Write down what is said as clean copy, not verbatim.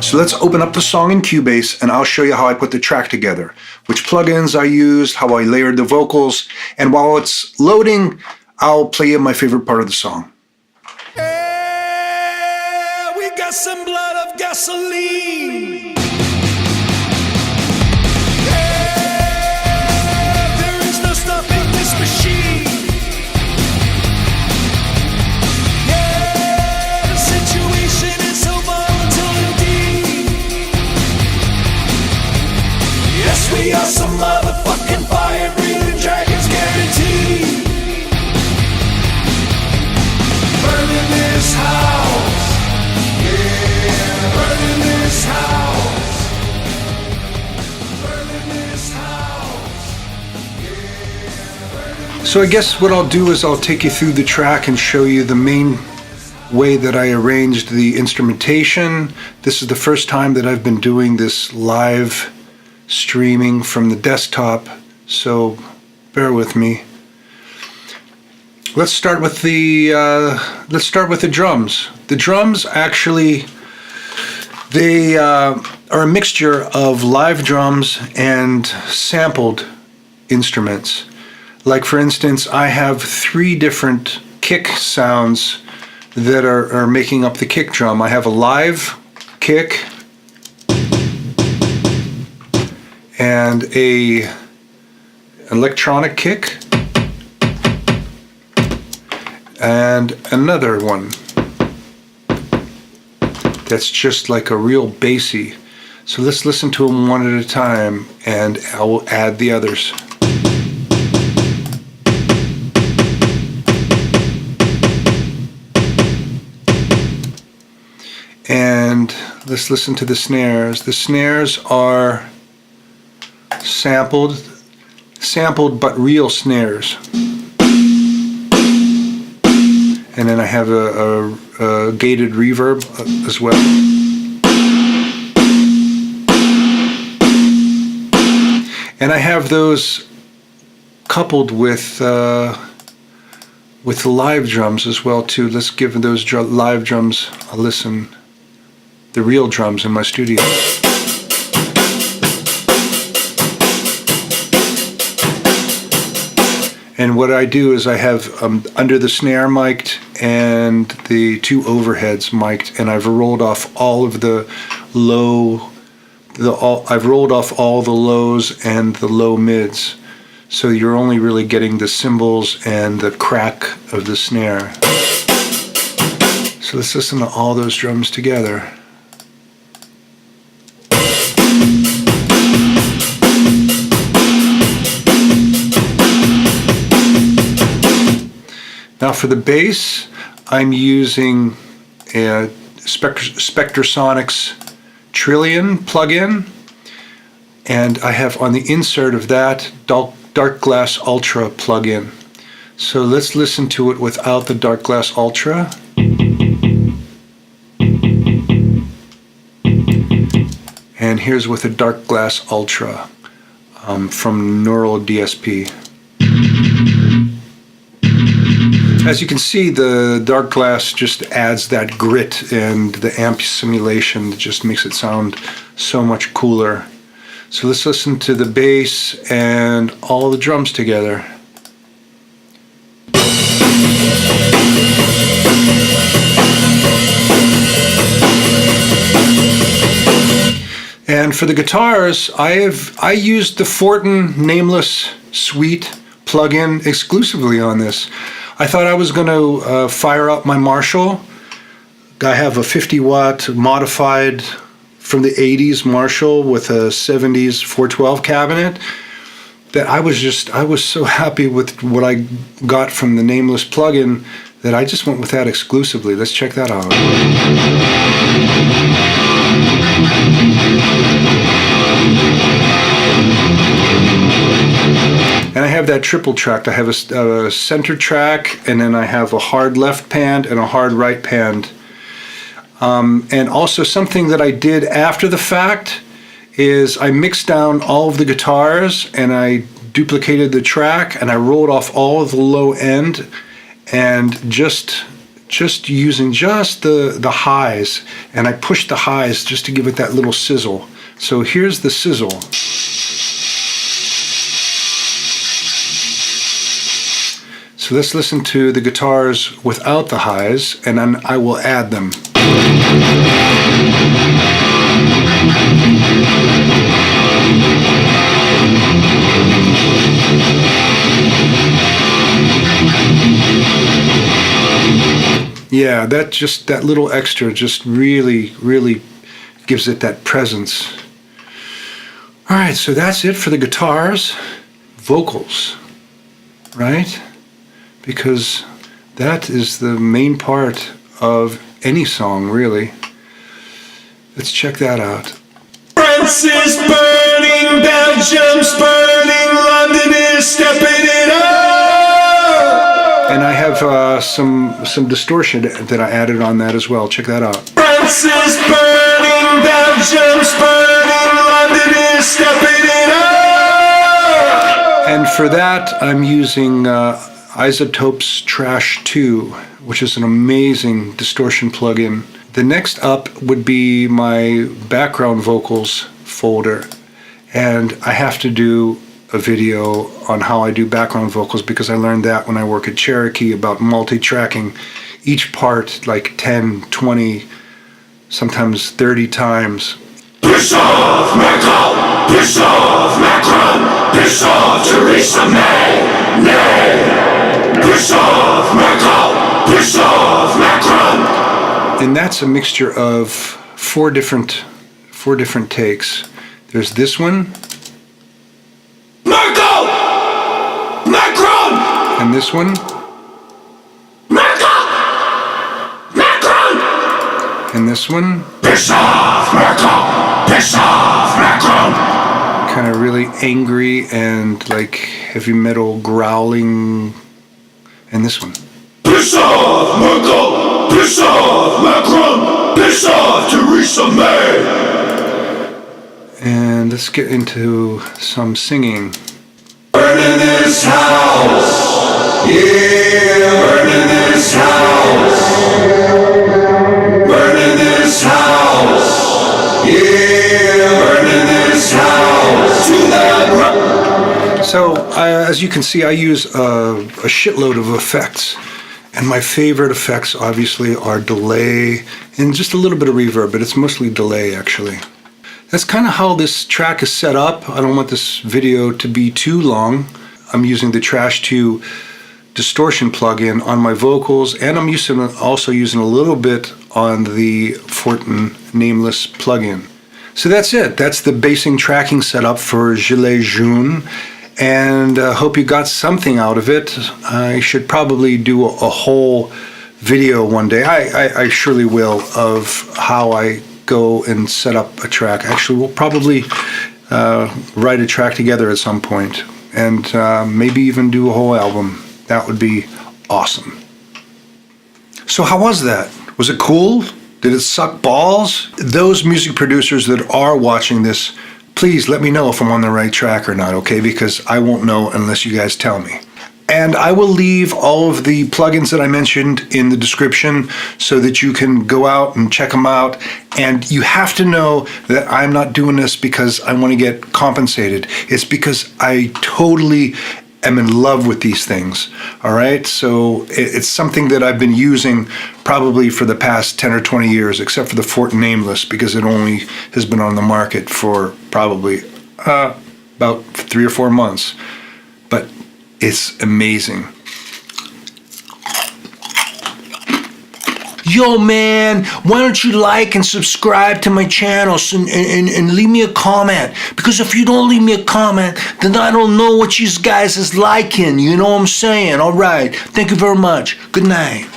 So let's open up the song in Cubase and I'll show you how I put the track together, which plugins I used, how I layered the vocals, and while it's loading, I'll play you my favorite part of the song. Hey, we got some blood of gasoline. Hey, there is no stopping this machine. Yeah, the situation is so volatile indeed. Yes, we are some motherfucking fire-breathing dragons, guaranteed. Burning this house, yeah, burning this house, burning this house, yeah, burning. So I guess what I'll do is I'll take you through the track and show you the main way that I arranged the instrumentation. This is the first time that I've been doing this live streaming from the desktop, so bear with me. Let's start with the drums. The drums actually, they are a mixture of live drums and sampled instruments. Like for instance, I have 3 different kick sounds that are making up the kick drum. I have a live kick and a electronic kick and another one that's just like a real bassy. So let's listen to them one at a time and I will add the others. And let's listen to the snares. The snares are sampled but real snares. And then I have a gated reverb as well. And I have those coupled with the live drums as well too. Let's give those live drums a listen. The real drums in my studio. And what I do is I have under the snare mic'd and the 2 overheads mic'd, and I've rolled off all of the I've rolled off all the lows and the low mids. So you're only really getting the cymbals and the crack of the snare. So let's listen to all those drums together. Now for the bass, I'm using a Spectrasonics Trillion plugin, and I have on the insert of that Dark Glass Ultra plugin. So let's listen to it without the Dark Glass Ultra. And here's with the Dark Glass Ultra from Neural DSP. As you can see, the dark glass just adds that grit, and the amp simulation just makes it sound so much cooler. So let's listen to the bass and all the drums together. And for the guitars, I used the Fortin Nameless Suite plugin exclusively on this. I thought I was going to fire up my Marshall. I have a 50-watt modified from the 80s Marshall with a 70s 412 cabinet. That I was so happy with what I got from the Nameless plugin that I just went with that exclusively. Let's check that out. And I have that triple track. I have a center track, and then I have a hard left pan and a hard right pan. And also something that I did after the fact is I mixed down all of the guitars and I duplicated the track and I rolled off all of the low end and just just using just the highs, and I push the highs just to give it that little sizzle. So here's the sizzle. So let's listen to the guitars without the highs, and then I will add them. Yeah, that little extra just really gives it that presence. All right, so that's it for the guitars. Vocals, right? Because that is the main part of any song, really. Let's check that out. France is burning, Belgium's burning, London is stepping it up. And I have some distortion that I added on that as well. Check that out. France is burning, Belgium's burning, London is stepping it up. And for that, I'm using Isotope's Trash 2, which is an amazing distortion plugin. The next up would be my background vocals folder, and I have to do a video on how I do background vocals because I learned that when I work at Cherokee about multi-tracking each part like 10, 20, sometimes 30 times. Piss off, Macron! Piss off, Macron! Piss off, Theresa May! Nay! Piss off, Macron! Piss off, Macron! And that's a mixture of four different takes. There's this one. Macron! Macron! And this one. Macron! Macron! And this one. Piss off, Macron! Piss off, Macron! Kind of really angry and like heavy metal growling. And this one. Piss off, Macron! Piss off, Macron! Piss off, Theresa May! And let's get into some singing. Burning this house! Yeah! Burning this house! Burning this house! Yeah! Burning this house! To the ground! So, as you can see, I use a shitload of effects. And my favorite effects, obviously, are delay and just a little bit of reverb, but it's mostly delay, actually. That's kind of how this track is set up. I don't want this video to be too long. I'm using the Trash 2 distortion plugin on my vocals, and I'm also using a little bit on the Fortin Nameless plugin. So that's it. That's the basing tracking setup for Gilets Jaunes. And hope you got something out of it. I should probably do a whole video one day. I surely will, of how I go and set up a track. Actually, we'll probably write a track together at some point, and maybe even do a whole album. That would be awesome. So how was that? Was it cool? Did it suck balls? Those music producers that are watching this, please let me know if I'm on the right track or not, okay? Because I won't know unless you guys tell me. And I will leave all of the plugins that I mentioned in the description so that you can go out and check them out. And you have to know that I'm not doing this because I want to get compensated. It's because I totally am in love with these things, all right? So it's something that I've been using probably for the past 10 or 20 years, except for the Fortin Nameless, because it only has been on the market for probably about 3 or 4 months. But it's amazing. Yo, man, why don't you like and subscribe to my channel and leave me a comment? Because if you don't leave me a comment, then I don't know what you guys is liking. You know what I'm saying? All right. Thank you very much. Good night.